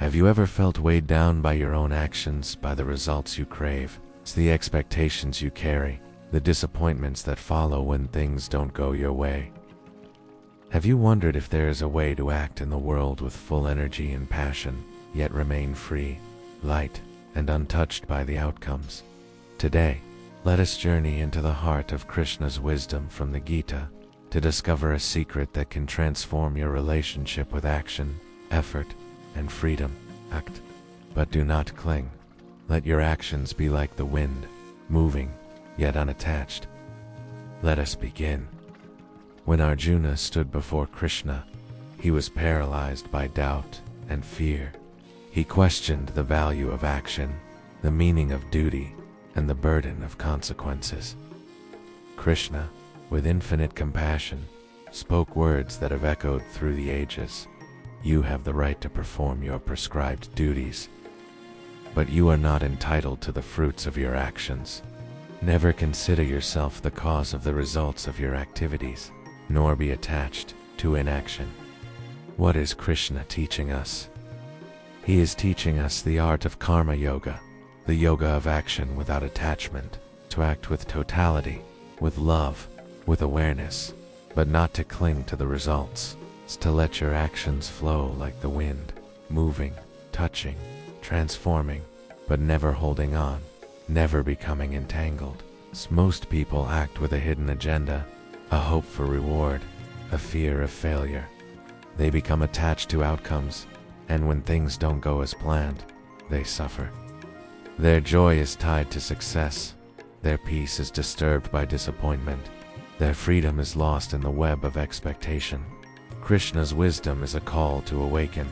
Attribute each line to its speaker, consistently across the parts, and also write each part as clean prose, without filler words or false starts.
Speaker 1: Have you ever felt weighed down by your own actions, by the results you crave? It's the expectations you carry, the disappointments that follow when things don't go your way. Have you wondered if there is a way to act in the world with full energy and passion, yet remain free, light, and untouched by the outcomes? Today, let us journey into the heart of Krishna's wisdom from the Gita to discover a secret that can transform your relationship with action, effort, and freedom. Act, but do not cling. Let your actions be like the wind, moving, yet unattached. Let us begin. When Arjuna stood before Krishna, he was paralyzed by doubt and fear. He questioned the value of action, the meaning of duty, and the burden of consequences. Krishna, with infinite compassion, spoke words that have echoed through the ages. You have the right to perform your prescribed duties, but you are not entitled to the fruits of your actions. Never consider yourself the cause of the results of your activities, nor be attached to inaction. What is Krishna teaching us? He is teaching us the art of karma yoga, the yoga of action without attachment, to act with totality, with love, with awareness, but not to cling to the results. It's to let your actions flow like the wind, moving, touching, transforming, but never holding on, never becoming entangled. Most people act with a hidden agenda, a hope for reward, a fear of failure. They become attached to outcomes, and when things don't go as planned, they suffer. Their joy is tied to success, their peace is disturbed by disappointment, their freedom is lost in the web of expectation. Krishna's wisdom is a call to awaken.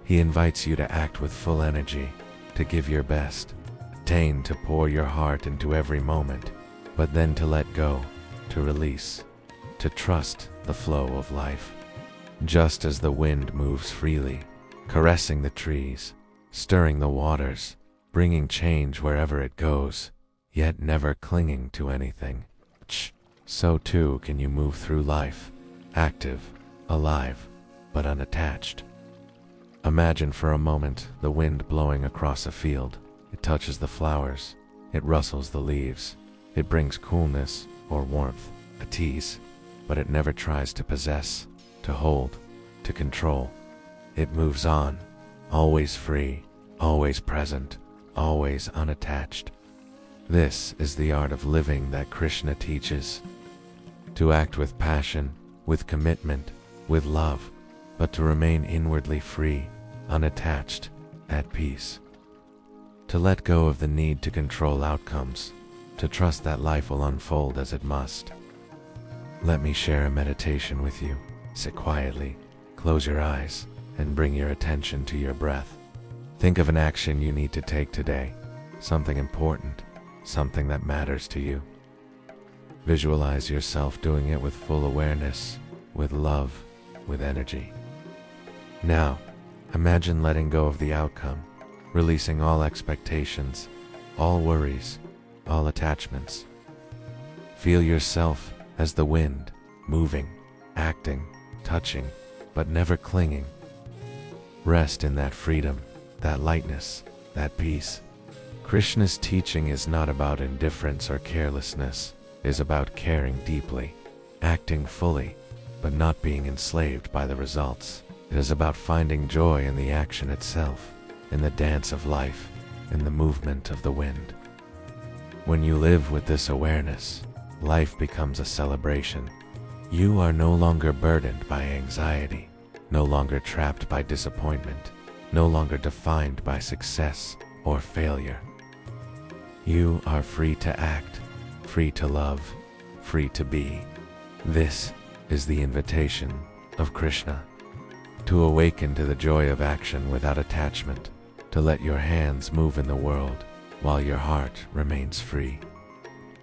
Speaker 1: He invites you to act with full energy, to give your best, to pour your heart into every moment, but then to let go, to release, to trust the flow of life. Just as the wind moves freely, caressing the trees, stirring the waters, bringing change wherever it goes, yet never clinging to anything, so too can you move through life, active, alive, but unattached. Imagine for a moment the wind blowing across a field. It touches the flowers, it rustles the leaves, it brings coolness or warmth, a tease, but it never tries to possess, to hold, to control. It moves on, always free, always present, always unattached. This is the art of living that Krishna teaches. To act with passion, with commitment, with love, but to remain inwardly free, unattached, at peace. To let go of the need to control outcomes, to trust that life will unfold as it must. Let me share a meditation with you. Sit quietly, close your eyes, and bring your attention to your breath. Think of an action you need to take today, something important, something that matters to you. Visualize yourself doing it with full awareness, with love, with energy. Now, imagine letting go of the outcome, releasing all expectations, all worries, all attachments. Feel yourself as the wind, moving, acting, touching, but never clinging. Rest in that freedom, that lightness, that peace. Krishna's teaching is not about indifference or carelessness. It is about caring deeply, acting fully, but not being enslaved by the results. It is about finding joy in the action itself, in the dance of life, in the movement of the wind. When you live with this awareness, life becomes a celebration. You are no longer burdened by anxiety, no longer trapped by disappointment, no longer defined by success or failure. You are free to act, free to love, free to be. This is the invitation of Krishna. To awaken to the joy of action without attachment, to let your hands move in the world while your heart remains free.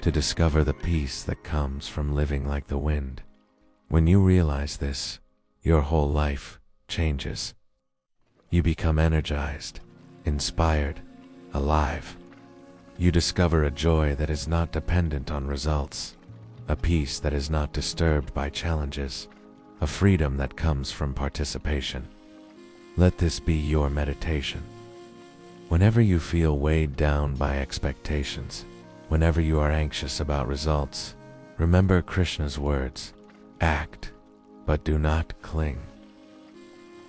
Speaker 1: To discover the peace that comes from living like the wind. When you realize this, your whole life changes. You become energized, inspired, alive. You discover a joy that is not dependent on results, a peace that is not disturbed by challenges, a freedom that comes from participation. Let this be your meditation. Whenever you feel weighed down by expectations, whenever you are anxious about results, remember Krishna's words, act, but do not cling.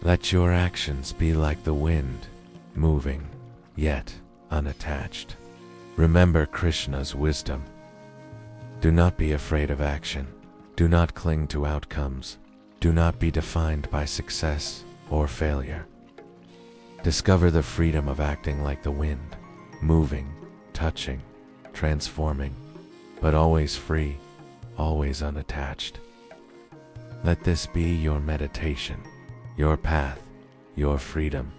Speaker 1: Let your actions be like the wind, moving, yet unattached. Remember Krishna's wisdom. Do not be afraid of action. Do not cling to outcomes. Do not be defined by success or failure. Discover the freedom of acting like the wind, moving, touching, transforming, but always free, always unattached. Let this be your meditation, your path, your freedom.